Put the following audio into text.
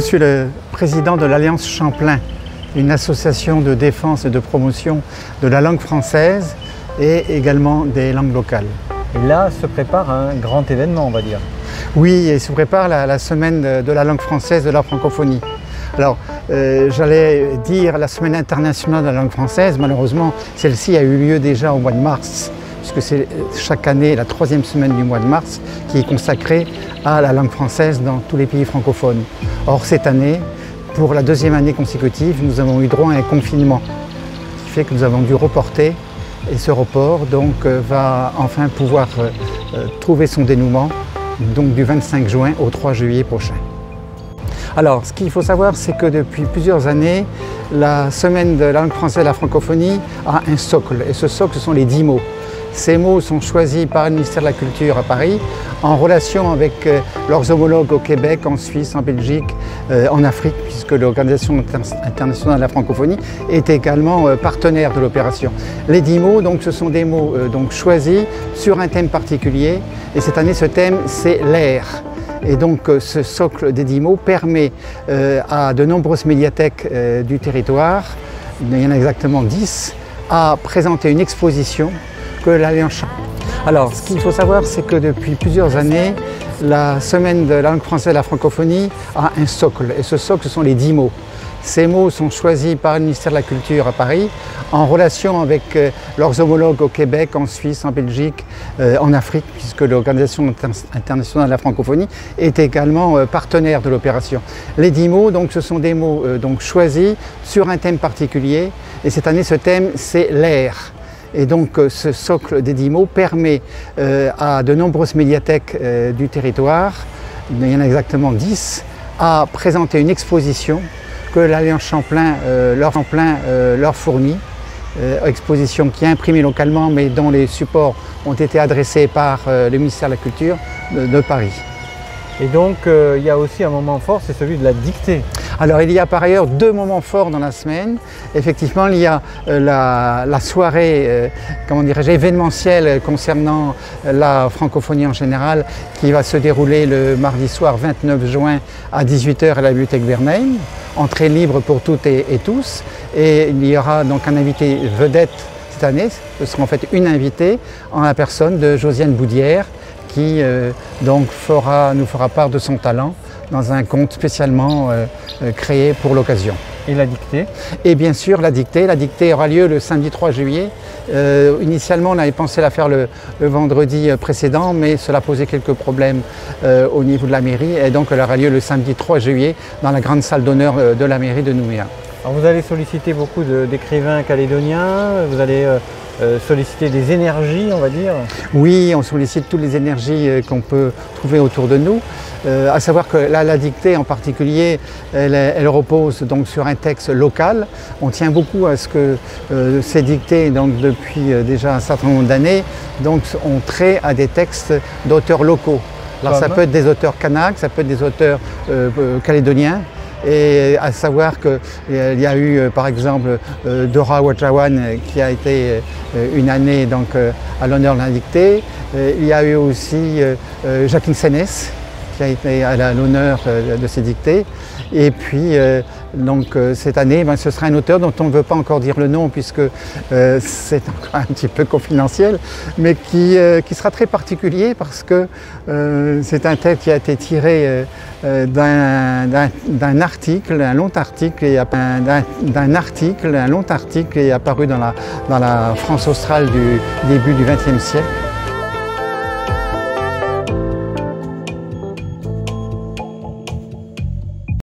suis le président de l'Alliance Champlain, une association de défense et de promotion de la langue française et également des langues locales. Et là se prépare un grand événement, on va dire. Oui, il se prépare la semaine de la langue française, de la francophonie. Alors, j'allais dire la semaine internationale de la langue française, malheureusement, celle-ci a eu lieu déjà au mois de mars, puisque c'est chaque année la 3e semaine du mois de mars qui est consacrée à la langue française dans tous les pays francophones. Or, cette année, pour la 2e année consécutive, nous avons eu droit à un confinement, ce qui fait que nous avons dû reporter, et ce report donc, va enfin pouvoir trouver son dénouement donc, du 25 juin au 3 juillet prochain. Alors, ce qu'il faut savoir, c'est que depuis plusieurs années, la semaine de la langue française et de la francophonie a un socle, et ce socle, ce sont les 10 mots. Ces mots sont choisis par le ministère de la Culture à Paris en relation avec leurs homologues au Québec, en Suisse, en Belgique, en Afrique, puisque l'Organisation internationale de la francophonie est également partenaire de l'opération. Les 10 mots, donc, ce sont des mots choisis sur un thème particulier, et cette année, ce thème, c'est l'air. Et donc ce socle des 10 mots permet à de nombreuses médiathèques du territoire, il y en a exactement 10, à présenter une exposition que l'Alliance Champlain. Alors, ce qu'il faut savoir, c'est que depuis plusieurs années, la semaine de la langue française et de la francophonie a un socle, et ce socle, ce sont les 10 mots. Ces mots sont choisis par le ministère de la Culture à Paris en relation avec leurs homologues au Québec, en Suisse, en Belgique, en Afrique, puisque l'Organisation internationale de la francophonie est également partenaire de l'opération. Les 10 mots, donc, ce sont des mots choisis sur un thème particulier, et cette année, ce thème, c'est l'air. Et donc ce socle des 10 mots permet à de nombreuses médiathèques du territoire, il y en a exactement 10, à présenter une exposition que l'Alliance Champlain leur fournit, exposition qui est imprimée localement mais dont les supports ont été adressés par le ministère de la Culture de Paris. Et donc il y a aussi un moment fort, c'est celui de la dictée. Alors il y a par ailleurs 2 moments forts dans la semaine. Effectivement, il y a la soirée comment dirais-je, événementielle concernant la francophonie en général qui va se dérouler le mardi soir 29 juin à 18 h à la bibliothèque Verneuil. Entrée libre pour toutes et tous. Et il y aura donc un invité vedette cette année. Ce sera en fait une invitée en la personne de Josiane Boudière qui donc nous fera part de son talent dans un conte spécialement créé pour l'occasion. Et la dictée? Et bien sûr, la dictée aura lieu le samedi 3 juillet. Initialement, on avait pensé la faire le vendredi précédent, mais cela posait quelques problèmes au niveau de la mairie, et donc elle aura lieu le samedi 3 juillet dans la grande salle d'honneur de la mairie de Nouméa. Alors vous allez solliciter beaucoup d'écrivains calédoniens, vous allez solliciter des énergies, on va dire? Oui, on sollicite toutes les énergies qu'on peut trouver autour de nous. À savoir que la dictée en particulier, elle repose donc sur un texte local. On tient beaucoup à ce que ces dictées, donc, depuis déjà un certain nombre d'années, ont trait à des textes d'auteurs locaux. Alors ça peut être des auteurs kanaks, ça peut être des auteurs calédoniens. Et à savoir qu'il y a eu par exemple Dora Wajawan qui a été une année donc, à l'honneur de la dictée. Il y a eu aussi Jacqueline Sénès qui a été à l'honneur de ces dictées. Et puis donc, cette année, ce sera un auteur dont on ne veut pas encore dire le nom puisque c'est encore un petit peu confidentiel, mais qui sera très particulier parce que c'est un texte qui a été tiré d'un article, un long article, et apparu dans la France australe du début du XXe siècle.